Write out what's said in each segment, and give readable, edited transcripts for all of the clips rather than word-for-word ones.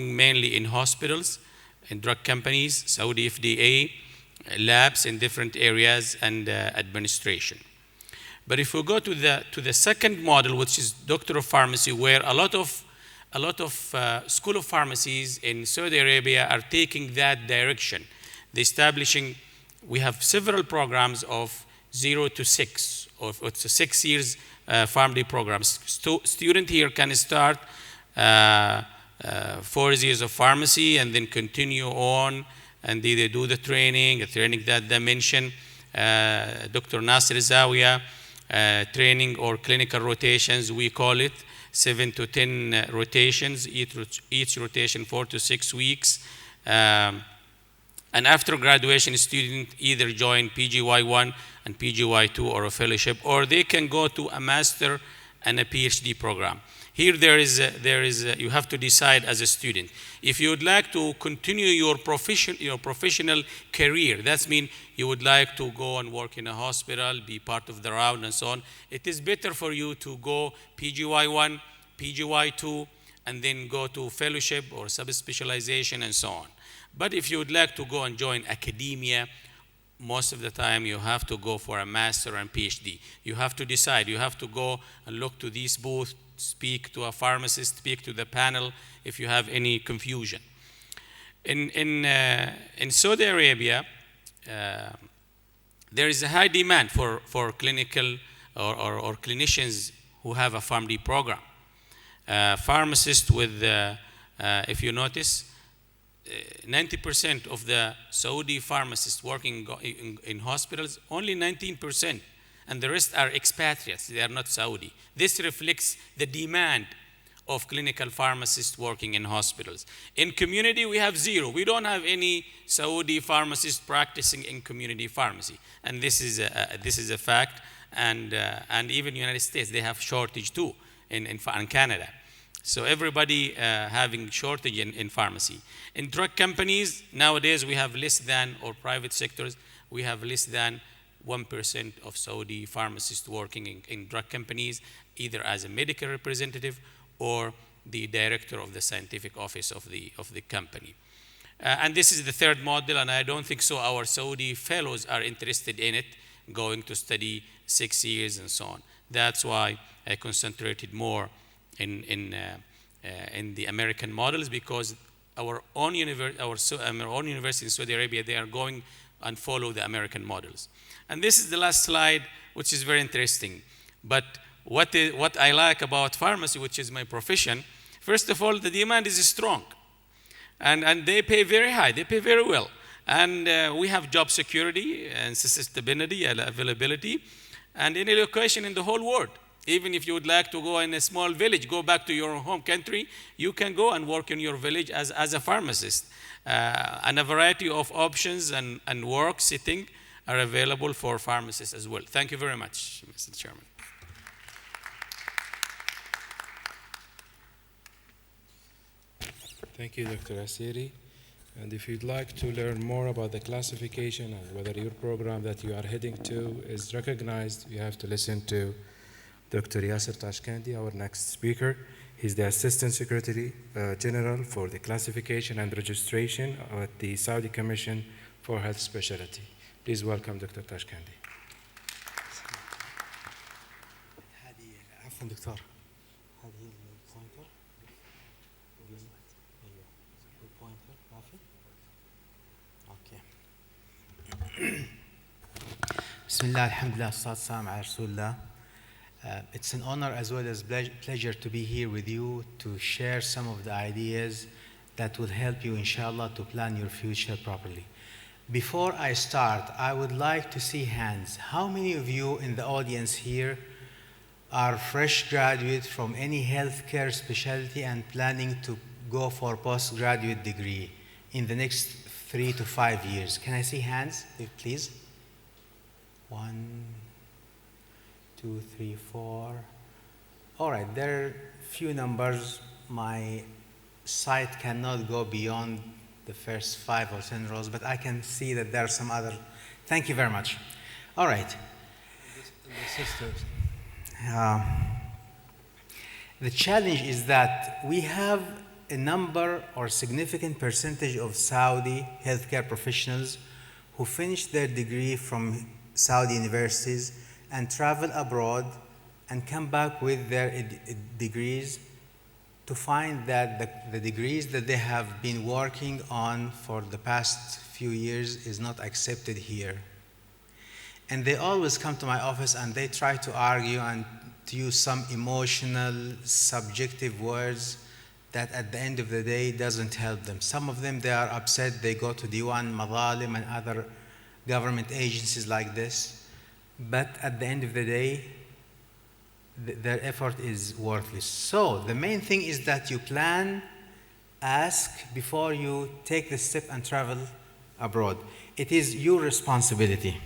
mainly in hospitals, in drug companies, Saudi FDA, labs in different areas, and administration. But if we go to the second model, which is Doctor of Pharmacy, where a lot of School of Pharmacies in Saudi Arabia are taking that direction. They're establishing, we have several programs of 0 to 6, of 6 years pharmacy programs. Student here can start 4 years of pharmacy and then continue on, and they do the training that they mentioned. Dr. Nasser Zawiya, training or clinical rotations, we call it 7 to 10 rotations, each rotation 4 to 6 weeks. And after graduation, student either join PGY1 and PGY2 or a fellowship, or they can go to a master and a PhD program. Here you have to decide as a student. If you would like to continue your professional career, that means you would like to go and work in a hospital, be part of the round and so on, it is better for you to go PGY1, PGY2, and then go to fellowship or subspecialization and so on. But if you would like to go and join academia, most of the time you have to go for a master and PhD. You have to decide. You have to go and look to these booths, speak to a pharmacist, speak to the panel if you have any confusion. In Saudi Arabia, there is a high demand for clinical or clinicians who have a pharmacy program. Pharmacists with, if you notice, 90% of the Saudi pharmacists working in hospitals, only 19%, and the rest are expatriates, they are not Saudi. This reflects the demand of clinical pharmacists working in hospitals. In community, we have 0. We don't have any Saudi pharmacists practicing in community pharmacy, and this is a fact, and even United States, they have shortage too in Canada. So everybody having shortage in pharmacy. In drug companies, nowadays we have less than, or private sectors, we have less than 1% of Saudi pharmacists working in drug companies, either as a medical representative or the director of the scientific office of the company. And this is the third model, and I don't think so our Saudi fellows are interested in it, going to study 6 years and so on. That's why I concentrated more in the American models, because our own university in Saudi Arabia, they are going and follow the American models. And this is the last slide, which is very interesting. But what I like about pharmacy, which is my profession, first of all, the demand is strong. And they pay very high, they pay very well. And we have job security and sustainability and availability, and any location in the whole world. Even if you would like to go in a small village, go back to your home country, you can go and work in your village as a pharmacist. And a variety of options and work sitting are available for pharmacists as well. Thank you very much, Mr. Chairman. Thank you, Dr. Asiri. And if you'd like to learn more about the classification and whether your program that you are heading to is recognized, you have to listen to Dr. Yasser Tashkandi, our next speaker. He's the Assistant Secretary General for the Classification and Registration at the Saudi Commission for Health Specialty. Please welcome Dr. Tashkandi. عفوا دكتور هذه البوينتر ما في اوكي بسم الله الحمد لله والصلاة والسلام على رسول الله. It's an honor as well as pleasure to be here with you to share some of the ideas that will help you, inshallah, to plan your future properly. Before I start, I would like to see hands. How many of you in the audience here are fresh graduates from any healthcare specialty and planning to go for postgraduate degree in the next 3 to 5 years? Can I see hands, please? 1, 2, 3, 4. All right, there are few numbers. My sight cannot go beyond the first 5 or 10 rows, but I can see that there are some other. Thank you very much. All right. The challenge is that we have a number or significant percentage of Saudi healthcare professionals who finish their degree from Saudi universities and travel abroad and come back with their degrees to find that the degrees that they have been working on for the past few years is not accepted here. And they always come to my office and they try to argue and to use some emotional, subjective words that at the end of the day doesn't help them. Some of them, they are upset, they go to Diwan Madhalim and other government agencies like this, but at the end of the day, their effort is worthless. So the main thing is that you plan, ask before you take the step and travel abroad. It is your responsibility.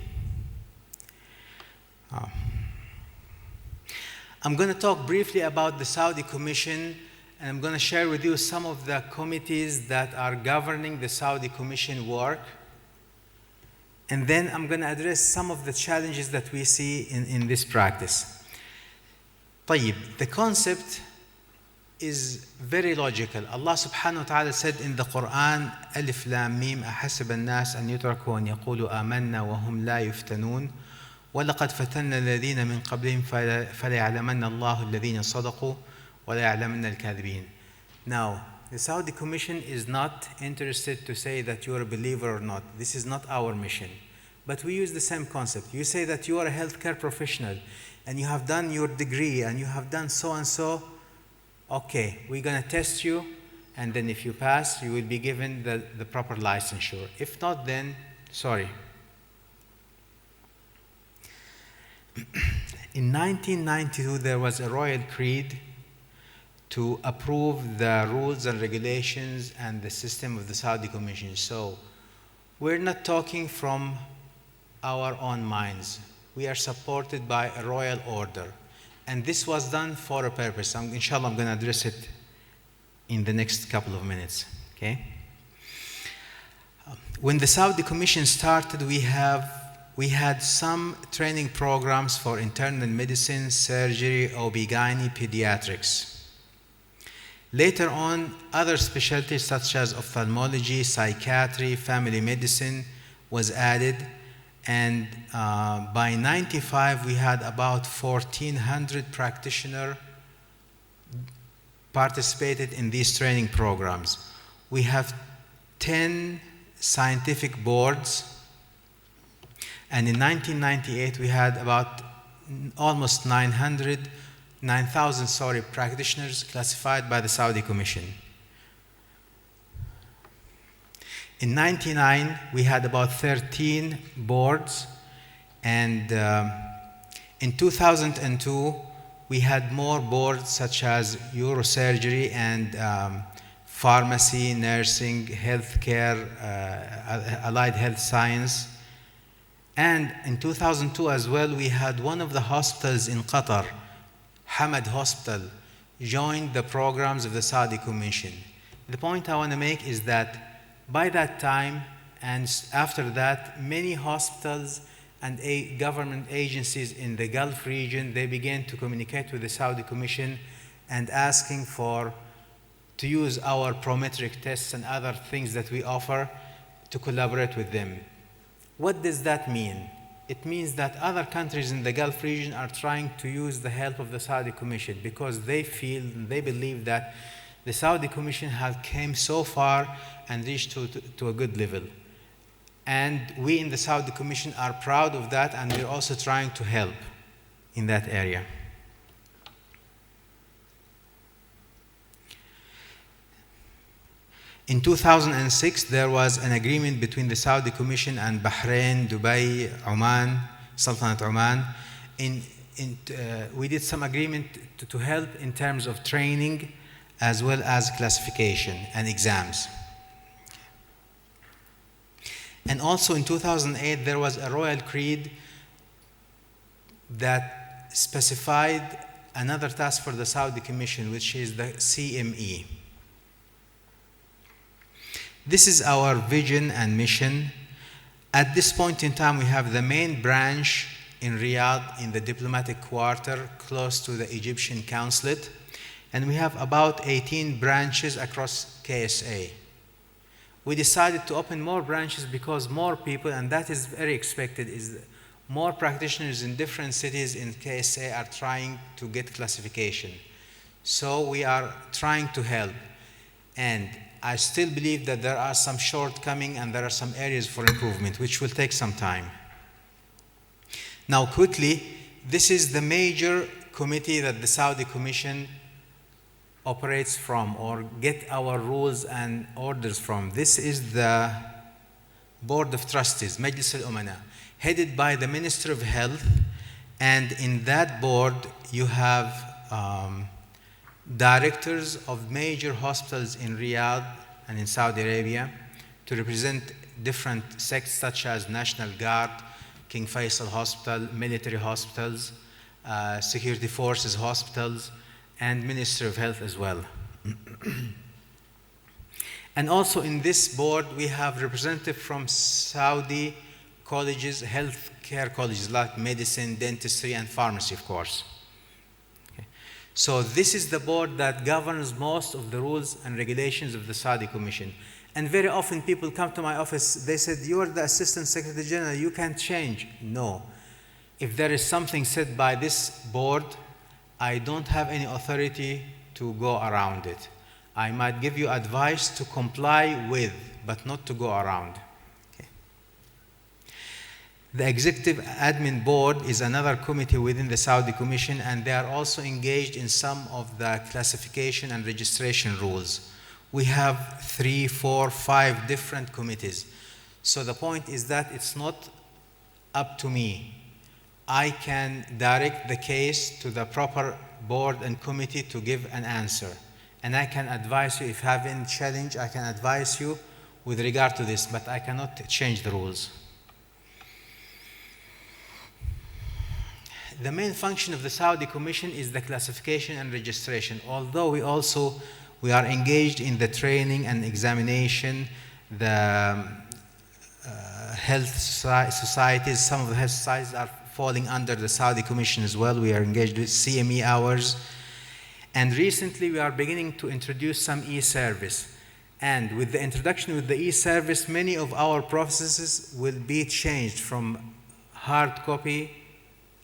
I'm going to talk briefly about the Saudi Commission, and I'm going to share with you some of the committees that are governing the Saudi Commission work. And then I'm going to address some of the challenges that we see in this practice. طيب, the concept is very logical. Allah subhanahu wa ta'ala said in the Quran, ألف لام ميم أحسب الناس أن يتركوا أن يقولوا آمنا وهم لا يفتنون ولقد فتنا الذين من قبلهم فليعلمن الله الذين صدقوا وَلَيَعْلَمَنَّ الْكَاذِبِينَ. Now, the Saudi Commission is not interested to say that you're a believer or not. This is not our mission. But we use the same concept. You say that you are a healthcare professional and you have done your degree and you have done so and so. Okay, we're going to test you, and then if you pass, you will be given the proper licensure. If not, then sorry. In 1992, there was a royal creed to approve the rules and regulations and the system of the Saudi Commission. So we're not talking from our own minds. We are supported by a royal order. And this was done for a purpose. Inshallah, I'm going to address it in the next couple of minutes. Okay? When the Saudi Commission started, we had some training programs for internal medicine, surgery, OB-GYN, pediatrics. Later on, other specialties such as ophthalmology, psychiatry, family medicine was added, and by 95 we had about 1,400 practitioners participated in these training programs. We have 10 scientific boards, and in 1998 we had about almost 9,000 practitioners classified by the Saudi Commission. In 1999 we had about 13 boards, and in 2002 we had more boards such as neurosurgery and pharmacy, nursing, healthcare, allied health science. And in 2002 as well, we had one of the hospitals in Qatar, Hamad Hospital, joined the programs of the Saudi Commission. The point I want to make is that by that time and after that, many hospitals and government agencies in the Gulf region, they began to communicate with the Saudi Commission and asking to use our prometric tests and other things that we offer to collaborate with them. What does that mean? It means that other countries in the Gulf region are trying to use the help of the Saudi Commission because they believe that the Saudi Commission has came so far and reached to a good level. And we in the Saudi Commission are proud of that, and we're also trying to help in that area. In 2006, there was an agreement between the Saudi Commission and Bahrain, Dubai, Oman, Sultanate Oman. We did some agreement to help in terms of training as well as classification and exams. And also in 2008, there was a royal creed that specified another task for the Saudi Commission, which is the CME. This is our vision and mission. At this point in time, we have the main branch in Riyadh in the diplomatic quarter close to the Egyptian consulate. and we have about 18 branches across KSA. We decided to open more branches because more people, and that is very expected, is more practitioners in different cities in KSA are trying to get classification. So we are trying to help. And I still believe that there are some shortcomings and there are some areas for improvement, which will take some time. Now, quickly, this is the major committee that the Saudi Commission operates from or get our rules and orders from. This is the Board of Trustees, Majlis al-Umana, headed by the Minister of Health, and in that board you have directors of major hospitals in Riyadh and in Saudi Arabia to represent different sects such as National Guard, King Faisal Hospital, military hospitals, security forces hospitals, and Minister of Health as well. And also in this board, we have representatives from Saudi colleges, healthcare colleges like medicine, dentistry, and pharmacy, of course. Okay. So this is the board that governs most of the rules and regulations of the Saudi Commission. And very often people come to my office, they said, you're the Assistant Secretary General, you can't change. No. If there is something said by this board, I don't have any authority to go around it. I might give you advice to comply with, but not to go around. Okay. The Executive Admin Board is another committee within the Saudi Commission, and they are also engaged in some of the classification and registration rules. We have 3, 4, 5 different committees. So the point is that it's not up to me. I can direct the case to the proper board and committee to give an answer. And I can advise you, if you have any challenge, I can advise you with regard to this, but I cannot change the rules. The main function of the Saudi Commission is the classification and registration, although we are engaged in the training and examination, the health societies, some of the health societies are falling under the Saudi Commission as well. We are engaged with CME hours. And recently we are beginning to introduce some e-service. And with the introduction of the e-service, many of our processes will be changed from hard copy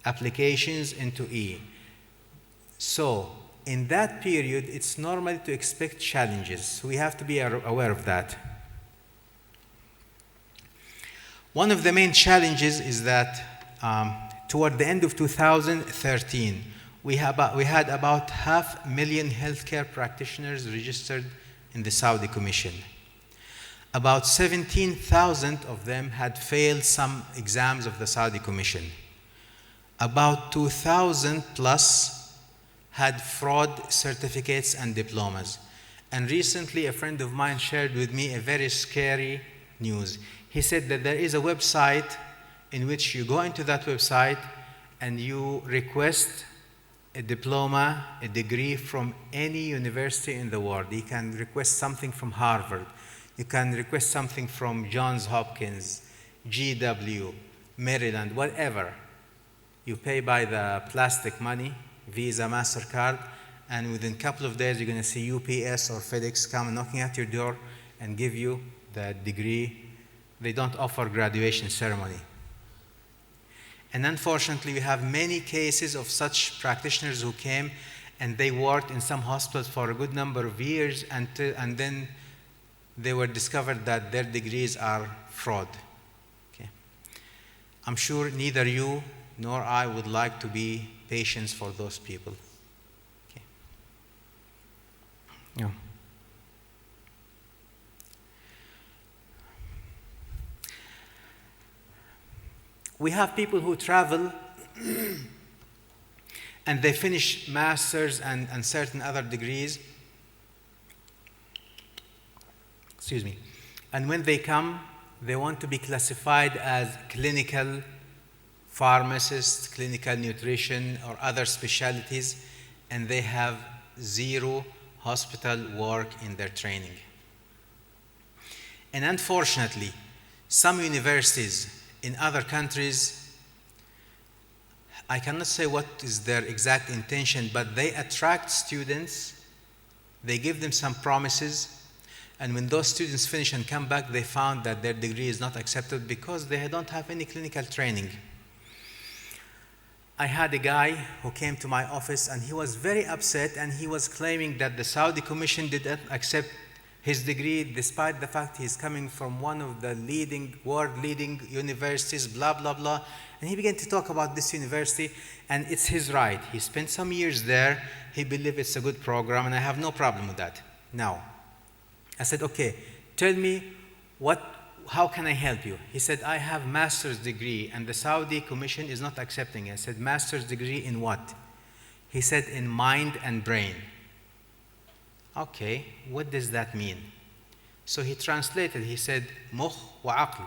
applications into e. So in that period, it's normal to expect challenges. So we have to be aware of that. One of the main challenges is that toward the end of 2013, we had about 500,000 healthcare practitioners registered in the Saudi Commission. About 17,000 of them had failed some exams of the Saudi Commission. About 2,000 plus had fraud certificates and diplomas. And recently, a friend of mine shared with me a very scary news. He said that there is a website in which you go into that website and you request a diploma, a degree from any university in the world. You can request something from Harvard. You can request something from Johns Hopkins, GW, Maryland, whatever. You pay by the plastic money, Visa, MasterCard, and within a couple of days you're going to see UPS or FedEx come knocking at your door and give you the degree. They don't offer graduation ceremony. And unfortunately, we have many cases of such practitioners who came and they worked in some hospitals for a good number of years and then they were discovered that their degrees are fraud. Okay. I'm sure neither you nor I would like to be patients for those people. Okay. Yeah. We have people who travel and they finish masters and certain other degrees. Excuse me. And when they come, they want to be classified as clinical pharmacists, clinical nutrition, or other specialties, and they have zero hospital work in their training. And unfortunately, some universities in other countries, I cannot say what is their exact intention, but they attract students They give them some promises, and when those students finish and come back, they found that their degree is not accepted because they don't have any clinical training. I had a guy who came to my office and he was very upset, and he was claiming that the Saudi Commission didn't accept his degree despite the fact he's coming from one of the world-leading universities, blah, blah, blah. And he began to talk about this university, and it's his right. He spent some years there. He believes it's a good program, and I have no problem with that. Now, I said, okay, tell me how can I help you? He said, I have master's degree, and the Saudi Commission is not accepting it. I said, master's degree in what? He said, in mind and brain. Okay, what does that mean? So he translated, he said, mukh wa aql.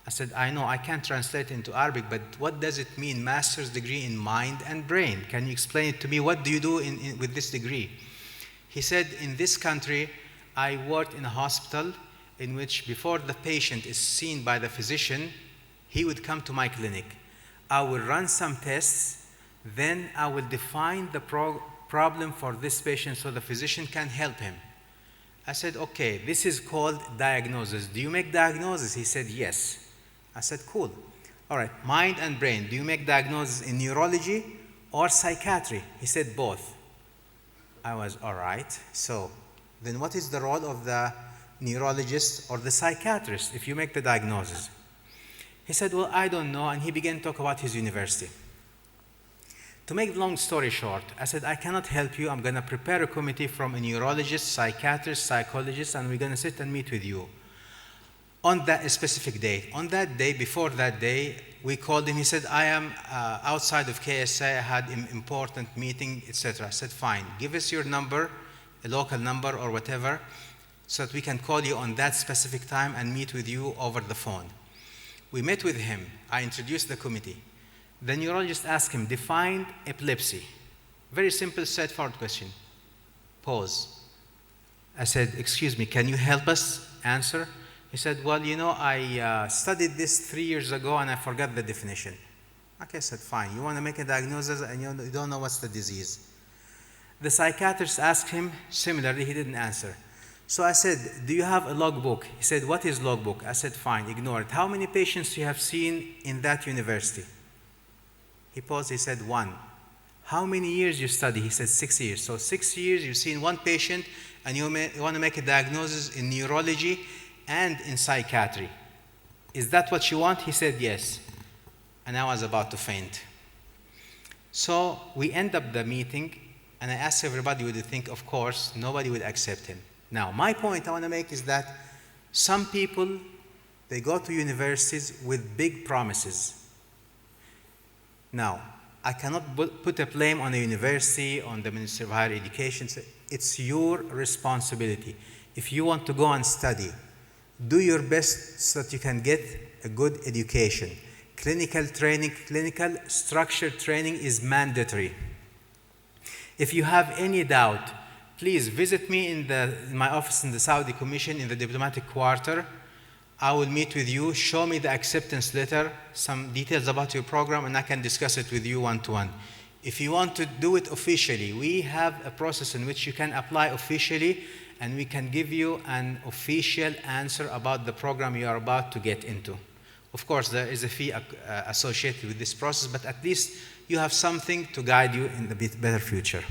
I said, I know, I can't translate into Arabic, but what does it mean, master's degree in mind and brain? Can you explain it to me? What do you do with this degree? He said, in this country, I worked in a hospital in which before the patient is seen by the physician, he would come to my clinic. I will run some tests, then I will define the problem for this patient so the physician can help him. I said, okay, this is called diagnosis. Do you make diagnosis? He said, yes. I said, cool. All right, mind and brain. Do you make diagnosis in neurology or psychiatry? He said, both. I was, all right. So then what is the role of the neurologist or the psychiatrist if you make the diagnosis? He said, well, I don't know. And he began to talk about his university. To make the long story short, I said, I cannot help you. I'm going to prepare a committee from a neurologist, psychiatrist, psychologist, and we're going to sit and meet with you on that specific date. On that day, before that day, we called him. He said, I am outside of KSA. I had an important meeting, etc. I said, fine. Give us your number, a local number or whatever, so that we can call you on that specific time and meet with you over the phone. We met with him. I introduced the committee. The neurologist asked him, define epilepsy. Very simple, straightforward question. Pause. I said, excuse me, can you help us answer? He said, well, you know, I studied this 3 years ago and I forgot the definition. Okay, I said, fine. You want to make a diagnosis and you don't know what's the disease. The psychiatrist asked him, similarly, he didn't answer. So I said, do you have a logbook? He said, what is logbook? I said, fine, ignore it. How many patients you have seen in that university? He paused, he said, 1. How many years you study? He said, 6 years. So 6 years, you've seen one patient, and you want to make a diagnosis in neurology and in psychiatry. Is that what you want? He said, yes. And I was about to faint. So we end up the meeting, and I asked everybody, would you think, of course, nobody would accept him. Now, my point I want to make is that some people, they go to universities with big promises. Now, I cannot put a blame on the university, on the Ministry of Higher Education. It's your responsibility. If you want to go and study, do your best so that you can get a good education. Clinical training, clinical structured training is mandatory. If you have any doubt, please visit me in my office in the Saudi Commission in the diplomatic quarter. I will meet with you, show me the acceptance letter, some details about your program, and I can discuss it with you one-to-one. If you want to do it officially, we have a process in which you can apply officially, and we can give you an official answer about the program you are about to get into. Of course, there is a fee associated with this process, but at least you have something to guide you in the better future.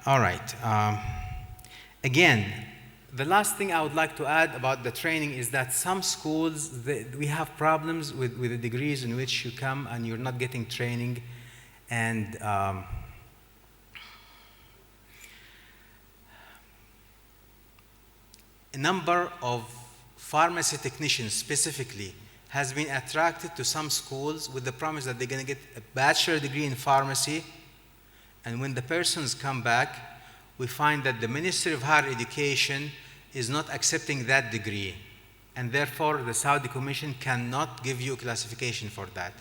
All right. Again, the last thing I would like to add about the training is that some schools, we have problems with the degrees in which you come and you're not getting training. And a number of pharmacy technicians specifically has been attracted to some schools with the promise that they're going to get a bachelor degree in pharmacy. And when the persons come back, we find that the Ministry of Higher Education is not accepting that degree. And therefore, the Saudi Commission cannot give you a classification for that.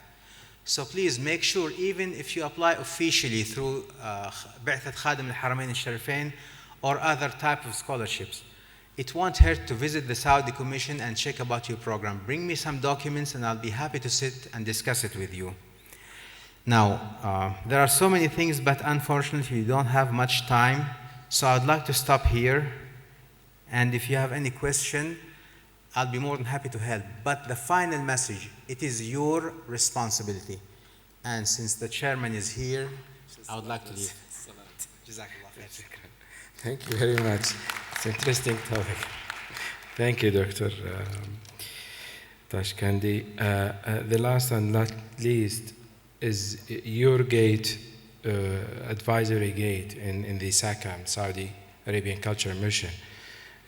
So please make sure, even if you apply officially through Ba'that Khadim al-Haramain al-Sharifain or other type of scholarships, it won't hurt to visit the Saudi Commission and check about your program. Bring me some documents and I'll be happy to sit and discuss it with you. Now, there are so many things, but unfortunately, we don't have much time. So I'd like to stop here. And if you have any question, I'll be more than happy to help. But the final message, it is your responsibility. And since the chairman is here, I would like to leave. Thank you very much. It's an interesting topic. Thank you, Dr. Tashkandi. The last and not least is your gate, advisory gate in the SACAM, Saudi Arabian Cultural Mission,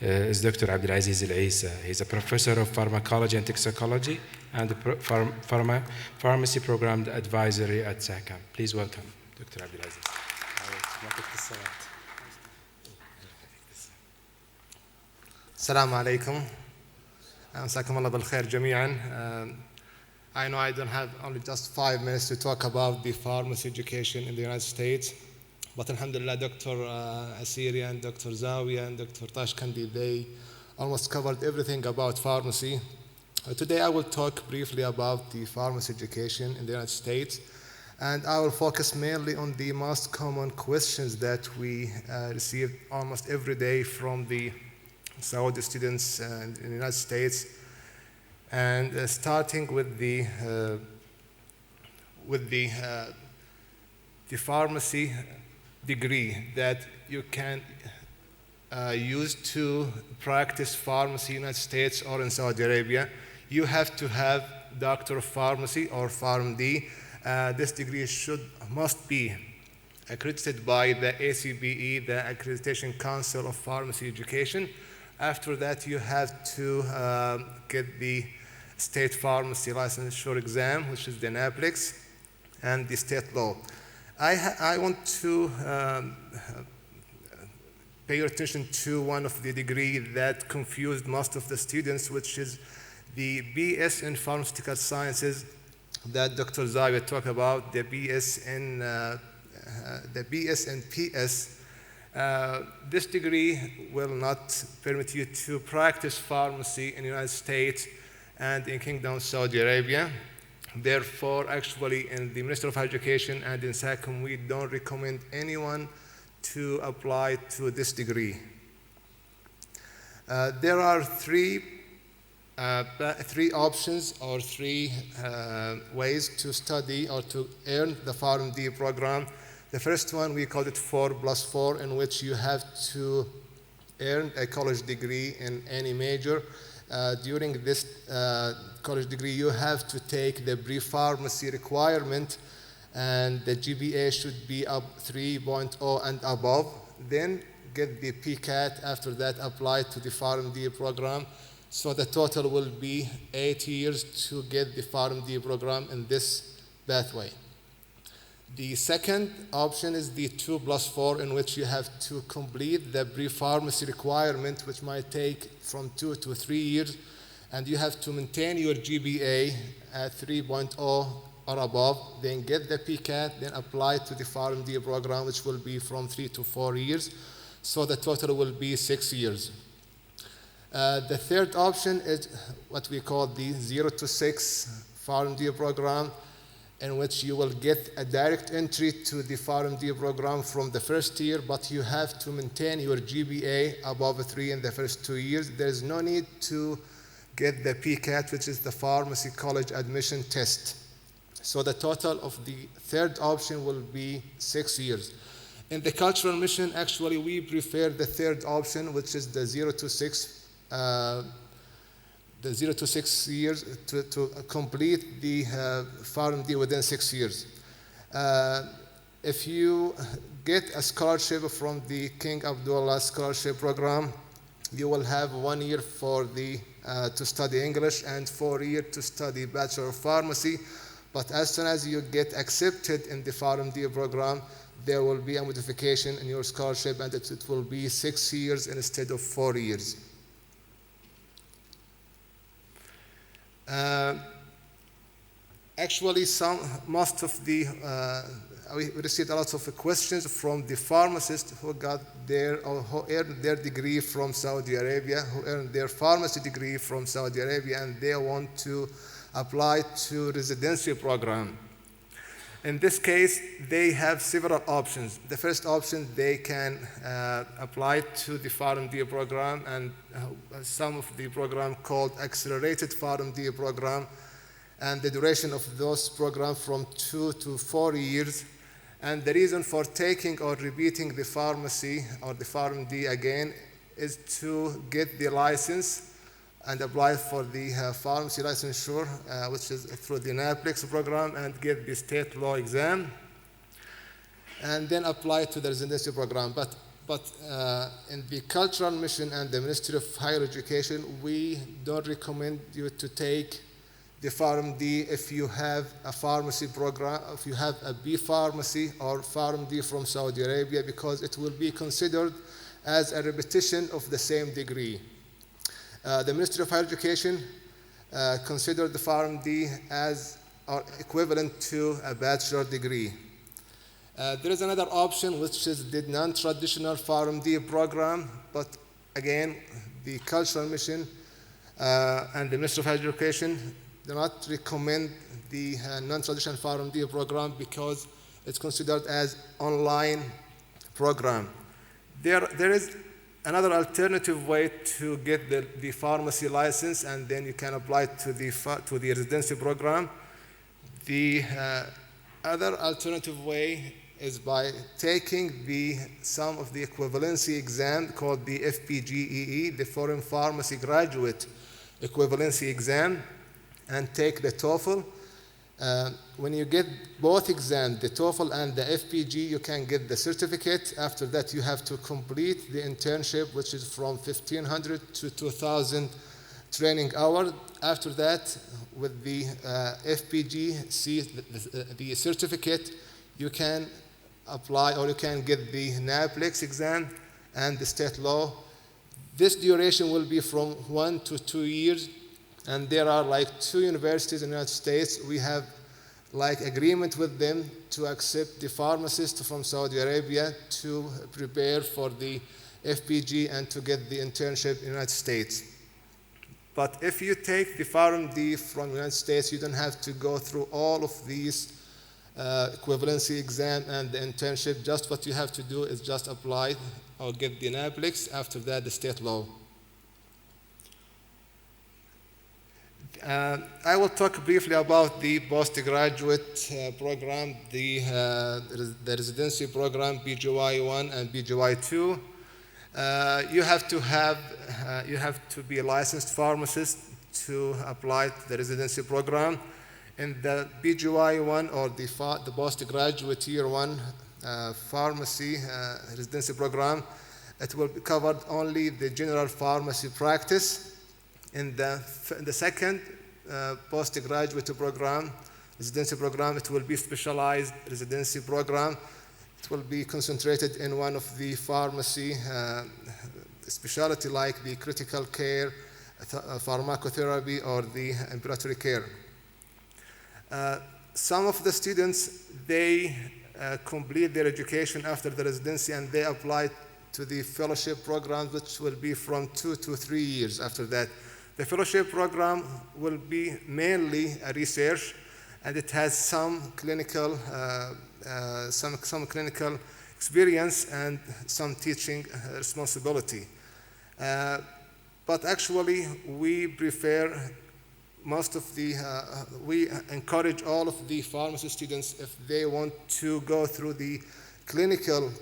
is Dr. Abdulaziz Al-Isa. He's a professor of pharmacology and toxicology and pharmacy program advisory at SACAM. Please welcome Dr. Abdulaziz. السلام عليكم. مساكم الله بالخير جميعا. I know I don't have only just 5 minutes to talk about the pharmacy education in the United States, but alhamdulillah, Dr. Asiri and Dr. Zawiya and Dr. Tashkandi, they almost covered everything about pharmacy. Today I will talk briefly about the pharmacy education in the United States, and I will focus mainly on the most common questions that we receive almost every day from the Saudi students in the United States, and starting with the pharmacy degree that you can use to practice pharmacy in the United States or in Saudi Arabia. You have to have Doctor of Pharmacy or PharmD. This degree must be accredited by the ACBE, the Accreditation Council of Pharmacy Education. After that, you have to get the state pharmacy licensure exam, which is the NAPLEX, and the state law. I want to pay your attention to one of the degree that confused most of the students, which is the BS in Pharmaceutical Sciences that Dr. Zawiya talked about, the BS and PS. This degree will not permit you to practice pharmacy in the United States and in Kingdom of Saudi Arabia. Therefore, actually, in the Ministry of Education and in SACAM, we don't recommend anyone to apply to this degree. There are three options or three ways to study or to earn the PharmD program. The first one, we call it 4+4, in which you have to earn a college degree in any major. During this college degree, you have to take the pre-pharmacy requirement, and the GPA should be up 3.0 and above. Then get the PCAT. After that, apply to the PharmD program. So the total will be 8 years to get the PharmD program in this pathway. The second option is the 2+4, in which you have to complete the pre-pharmacy requirement, which might take from 2 to 3 years, and you have to maintain your GPA at 3.0 or above, then get the PCAT, then apply to the PharmD program, which will be from 3 to 4 years. So the total will be 6 years. The third option is what we call the 0 to 6 PharmD program, in which you will get a direct entry to the PharmD program from the first year, but you have to maintain your GPA above 3 in the first 2 years. There is no need to get the PCAT, which is the Pharmacy College Admission Test. So the total of the third option will be 6 years. In the Cultural Mission, actually, we prefer the third option, which is the 0 to 6 years to complete the PharmD within 6 years. If you get a scholarship from the King Abdullah Scholarship Program, you will have 1 year for to study English and 4 years to study Bachelor of Pharmacy. But as soon as you get accepted in the PharmD program, there will be a modification in your scholarship, and it will be 6 years instead of 4 years. Actually, most of the we received a lot of questions from the pharmacists who got who earned their degree from Saudi Arabia, who earned their pharmacy degree from Saudi Arabia, and they want to apply to residency program. In this case, they have several options. The first option, they can apply to the PharmD program, and some of the program called Accelerated PharmD program, and the duration of those programs from 2 to 4 years. And the reason for taking or repeating the pharmacy or the PharmD again is to get the license and apply for the pharmacy licensure, which is through the NAPLEX program, and get the state law exam, and then apply to the residency program. But in the cultural mission and the Ministry of Higher Education, we don't recommend you to take the PharmD if you have a pharmacy program, if you have a B pharmacy or PharmD from Saudi Arabia, because it will be considered as a repetition of the same degree. The Ministry of Higher Education considered the PharmD as equivalent to a bachelor degree. There is another option, which is the non-traditional PharmD program, but again, the Cultural Mission and the Ministry of Higher Education do not recommend the non-traditional PharmD program because it's considered as online program. There is another alternative way to get the pharmacy license, and then you can apply to the residency program. The other alternative way is by taking some of the equivalency exam called the FPGEE, the Foreign Pharmacy Graduate Equivalency Exam, and take the TOEFL. When you get both exams, the TOEFL and the FPG, you can get the certificate. After that, you have to complete the internship, which is from 1,500 to 2,000 training hours. After that, with the FPG, the certificate, you can apply or you can get the NAPLEX exam and the state law. This duration will be from 1 to 2 years. And there are like 2 universities in the United States. We have like agreement with them to accept the pharmacists from Saudi Arabia to prepare for the FPG and to get the internship in the United States. But if you take the PharmD from the United States, you don't have to go through all of these equivalency exam and the internship. Just what you have to do is just apply or get the NAPLEX. After that, the state law. I will talk briefly about the postgraduate program, the residency program, BGY1 and BGY2. You have to be a licensed pharmacist to apply to the residency program. In the BGY1 or the postgraduate year 1 pharmacy residency program, it will be covered only the general pharmacy practice. In the second postgraduate program, residency program, it will be specialized residency program. It will be concentrated in one of the pharmacy specialty like the critical care, pharmacotherapy, or the ambulatory care. Some of the students, they complete their education after the residency and they apply to the fellowship program, which will be from 2 to 3 years after that. The fellowship program will be mainly a research, and it has some clinical experience and some teaching responsibility. But actually, we prefer we encourage all of the pharmacy students, if they want to go through the clinical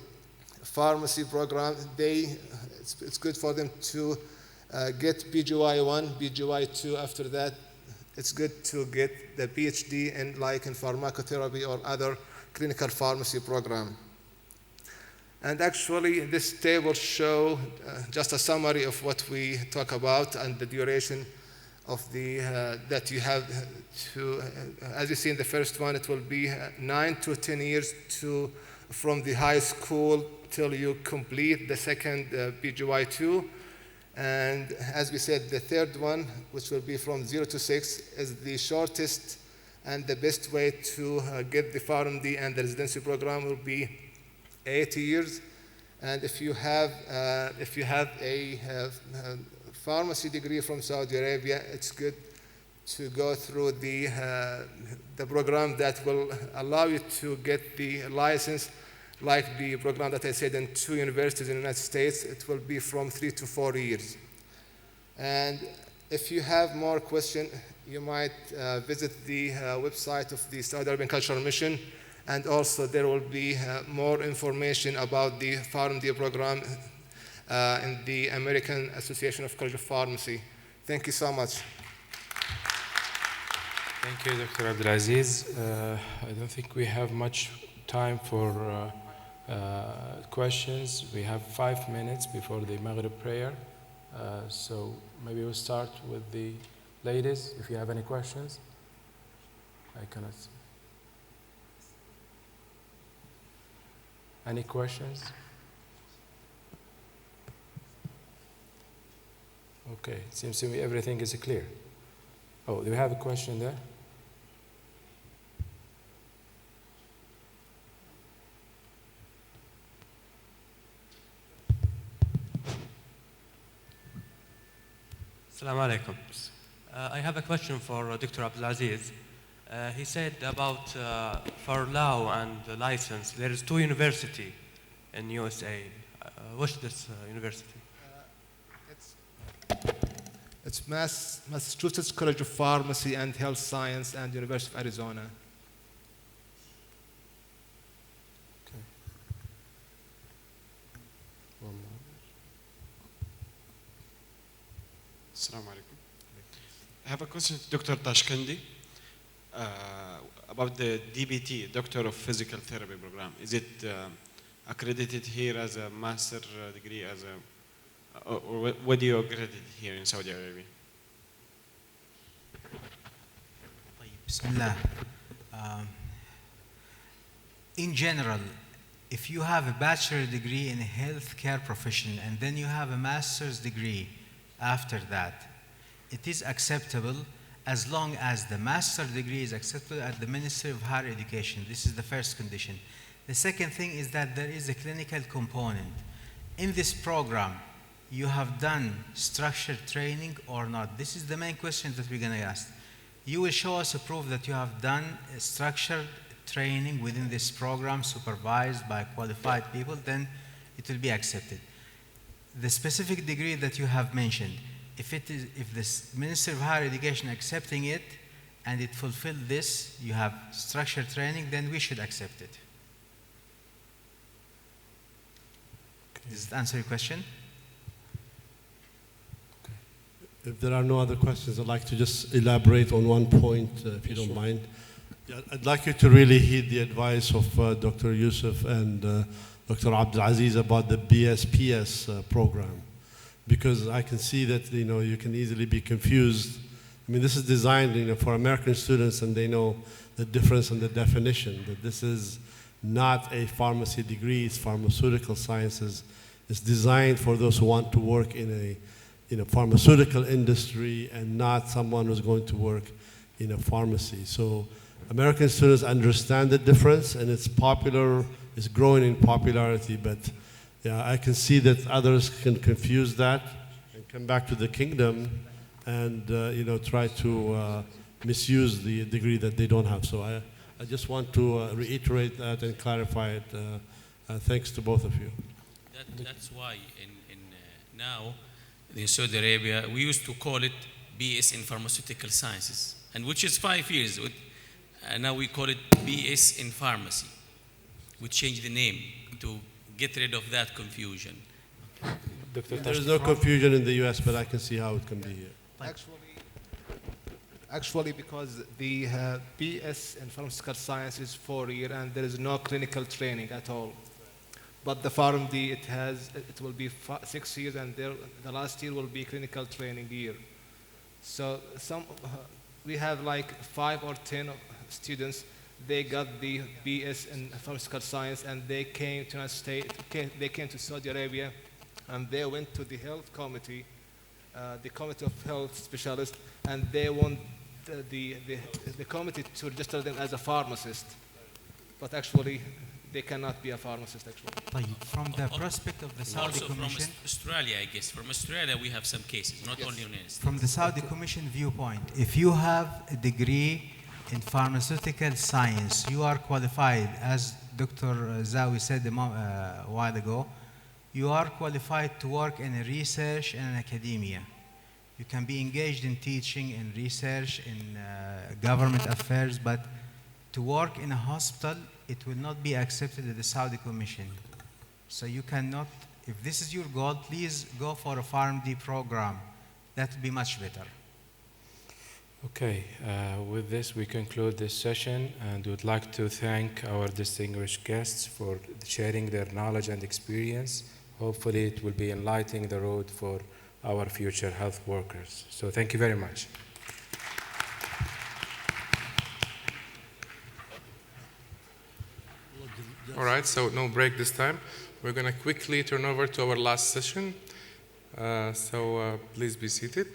pharmacy program, it's good for them to get BGY1, BGY2. After that, it's good to get the PhD in pharmacotherapy or other clinical pharmacy program. And actually, this table shows just a summary of what we talk about and the duration of that you have to, as you see in the first one, it will be 9 to 10 years from the high school till you complete the second BGY2. And as we said, the third one, which will be from 0 to 6, is the shortest and the best way to get the PharmD and the residency program will be 8 years. And if you have a pharmacy degree from Saudi Arabia, it's good to go through the program that will allow you to get the license, like the program that I said in 2 universities in the United States. It will be from 3 to 4 years. And if you have more questions, you might visit the website of the Saudi Arabian Cultural Mission, and also there will be more information about the PharmD program in the American Association of College of Pharmacy. Thank you so much. Thank you, Dr. Abdulaziz. I don't think we have much time for questions. We have 5 minutes before the Maghrib prayer. So maybe we'll start with the ladies, if you have any questions. I cannot see. Any questions? Okay, it seems to me everything is clear. Oh, do we have a question there? Assalamu alaikum. I have a question for Dr. Abdulaziz. He said about for law and the license, there is 2 universities in USA. What's this university? It's Massachusetts College of Pharmacy and Health Science and University of Arizona. Okay. One more. Assalamu alaikum. I have a question to Dr. Tashkendi about the DBT, Doctor of Physical Therapy program. Is it accredited here as a master degree, as a, or what do you accredit here in Saudi Arabia? Bismillah. In general, if you have a bachelor degree in a healthcare profession and then you have a master's degree after that, it is acceptable as long as the master's degree is acceptable at the Ministry of Higher Education. This is the first condition. The second thing is that there is a clinical component. In this program, you have done structured training or not? This is the main question that we're going to ask. You will show us a proof that you have done a structured training within this program supervised by qualified people, then it will be accepted. The specific degree that you have mentioned, if the Ministry of Higher Education accepting it and it fulfills this, you have structured training, then we should accept it. Does that answer your question? If there are no other questions, I'd like to just elaborate on one point, if you don't mind. Yeah, I'd like you to really heed the advice of Dr. Yusuf and Dr. Abdulaziz about the BSPS program, because I can see that you can easily be confused. I mean, this is designed for American students, and they know the difference in the definition. That this is not a pharmacy degree; it's pharmaceutical sciences. It's designed for those who want to work in a pharmaceutical industry and not someone who's going to work in a pharmacy. So American students understand the difference, and it's popular, it's growing in popularity, but yeah, I can see that others can confuse that and come back to the kingdom and try to misuse the degree that they don't have. So I just want to reiterate that and clarify it. Thanks to both of you. That's why now in Saudi Arabia, we used to call it BS in Pharmaceutical Sciences, and which is 5 years. And now we call it BS in Pharmacy. We changed the name to get rid of that confusion. There's no confusion in the US, but I can see how it can be here. Actually, because the BS in Pharmaceutical Science is 4 years and there is no clinical training at all. But the PharmD, it will be 6 years, and the last year will be clinical training year. So we have like 5 or 10 students. They got the BS in pharmaceutical science, and they came to United States. They came to Saudi Arabia, and they went to the health committee, the committee of health specialists, and they want the committee to register them as a pharmacist. But actually, they cannot be a pharmacist actually. طيب, from the perspective of the Saudi Also Commission, from Australia, I guess. From Australia, we have some cases, not only United States. from the Saudi Commission viewpoint, if you have a degree in pharmaceutical science, you are qualified, as Dr. Zawi said a while ago, you are qualified to work in research and in academia. You can be engaged in teaching, in research, in government affairs, but to work in a hospital, it will not be accepted at the Saudi Commission. So you cannot, if this is your goal, please go for a PharmD program. That would be much better. Okay, with this we conclude this session, and would like to thank our distinguished guests for sharing their knowledge and experience. Hopefully it will be enlightening the road for our future health workers. So thank you very much. All right, so no break this time. We're going to quickly turn over to our last session. Please be seated.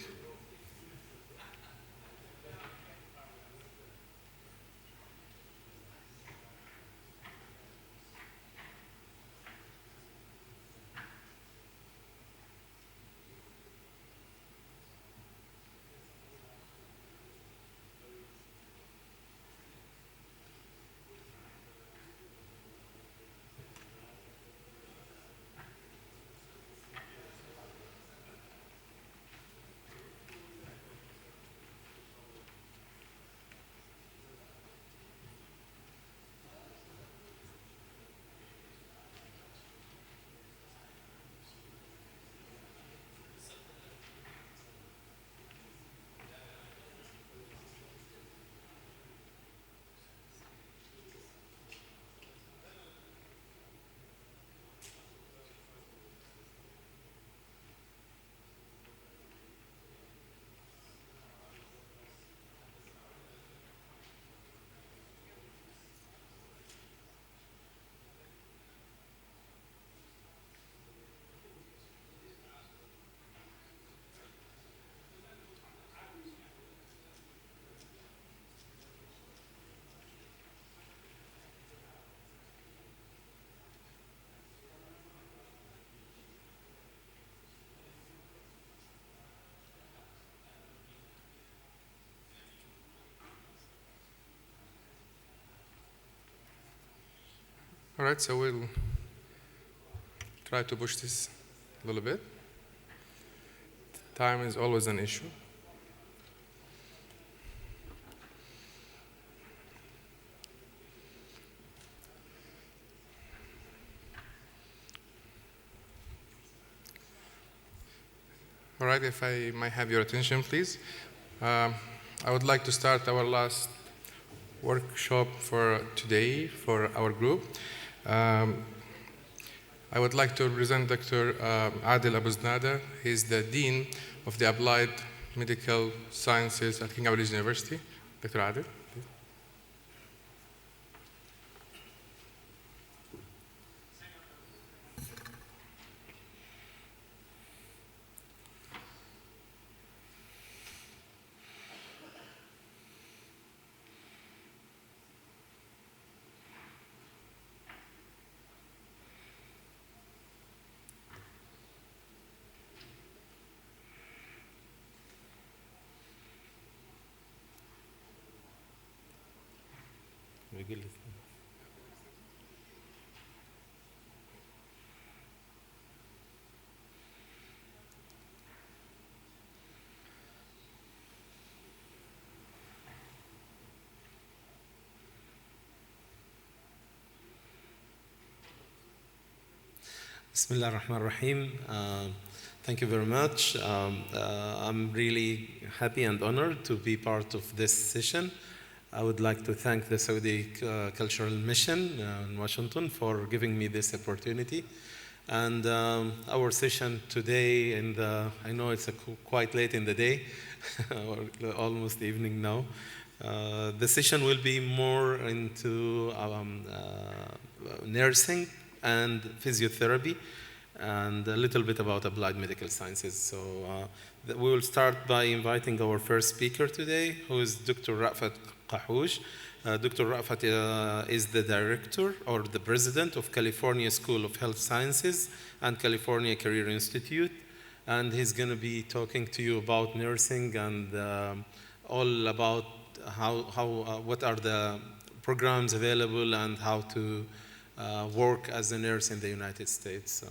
All right, so we'll try to push this a little bit. Time is always an issue. All right, if I might have your attention, please. I would like to start our last workshop for today for our group. I would like to present Dr. Adil Abu Znada. He's the Dean of the Applied Medical Sciences at King Abdulaziz University. Dr. Adil. Please. Bismillah ar-Rahman ar-Rahim. Thank you very much. I'm really happy and honored to be part of this session. I would like to thank the Saudi Cultural Mission in Washington for giving me this opportunity. And our session today, I know it's quite late in the day, or almost evening now. The session will be more into nursing and physiotherapy, and a little bit about applied medical sciences. So we will start by inviting our first speaker today, who is Dr. Rafat Qahush. Dr. Rafat is the director or the president of California School of Health Sciences and California Career Institute. And he's going to be talking to you about nursing and all about what are the programs available and how to work as a nurse in the United States.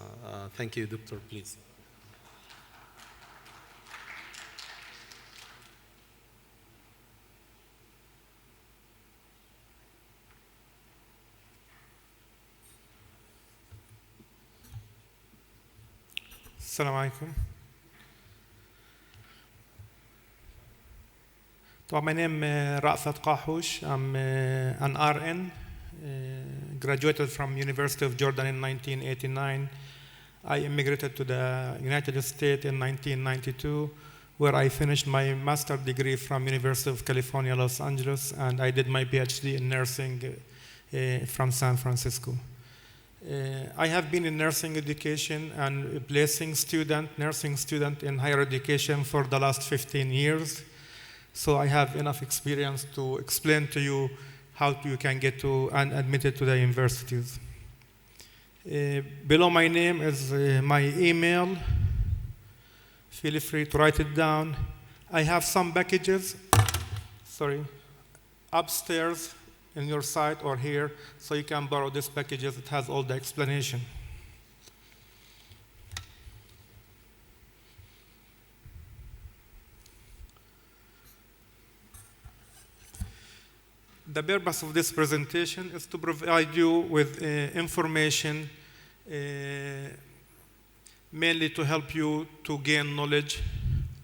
Thank you, Doctor, please. Assalamu alaikum. My name is Rafat Qahush. I'm an RN, graduated from University of Jordan in 1989. I immigrated to the United States in 1992, where I finished my master's degree from University of California, Los Angeles, and I did my PhD in nursing from San Francisco. I have been in nursing education and placing nursing student in higher education for the last 15 years. So I have enough experience to explain to you how you can get to and admitted to the universities. Below my name is my email. Feel free to write it down. I have some packages, upstairs in your site or here, so you can borrow these packages. It has all the explanation. The purpose of this presentation is to provide you with information mainly to help you to gain knowledge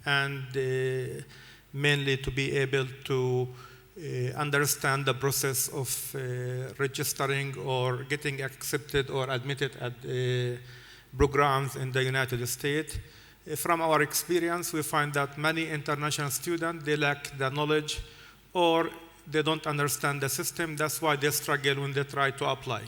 and mainly to be able to understand the process of registering or getting accepted or admitted at programs in the United States. From our experience, we find that many international students, they lack the knowledge or they don't understand the system. That's why they struggle when they try to apply.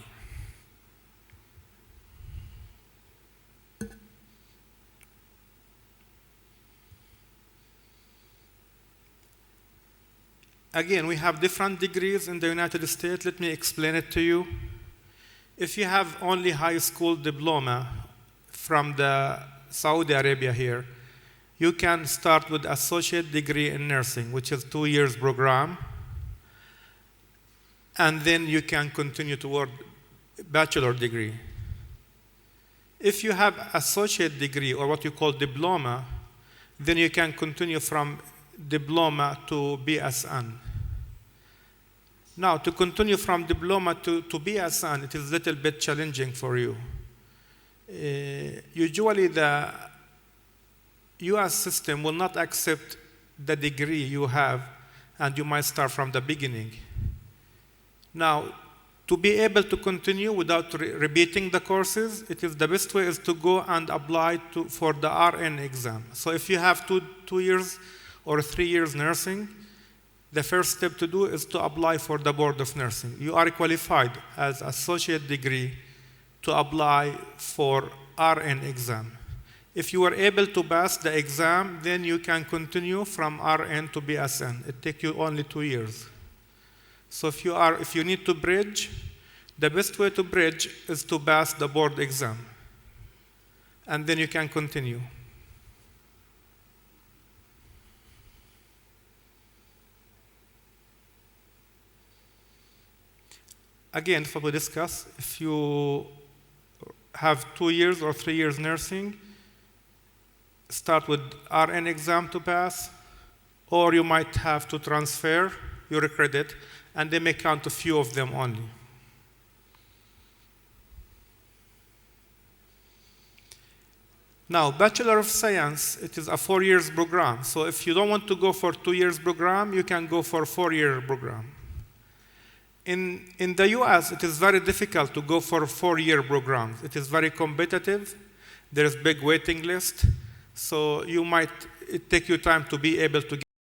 Again, we have different degrees in the United States. Let me explain it to you. If you have only high school diploma from the Saudi Arabia here, you can start with associate degree in nursing, which is 2 years program. And then you can continue toward bachelor degree. If you have associate degree or what you call diploma, then you can continue from diploma to BSN. Now, to continue from diploma to BSN, it is a little bit challenging for you. Usually, the US system will not accept the degree you have, and you might start from the beginning. Now, to be able to continue without repeating the courses, it is the best way is to go and apply for the RN exam. So if you have two years or 3 years nursing, the first step to do is to apply for the Board of Nursing. You are qualified as associate degree to apply for RN exam. If you are able to pass the exam, then you can continue from RN to BSN. It takes you only 2 years. So if you need to bridge, the best way to bridge is to pass the board exam. And then you can continue. Again, for we discuss, if you have 2 years or 3 years nursing, start with RN exam to pass, or you might have to transfer your credit, and they may count a few of them only. Now, Bachelor of Science, it is a 4 years program. So if you don't want to go for 2 years program, you can go for 4 year program. In the US, it is very difficult to go for 4 year programs. It is very competitive. There is big waiting list. So it take you time to be able to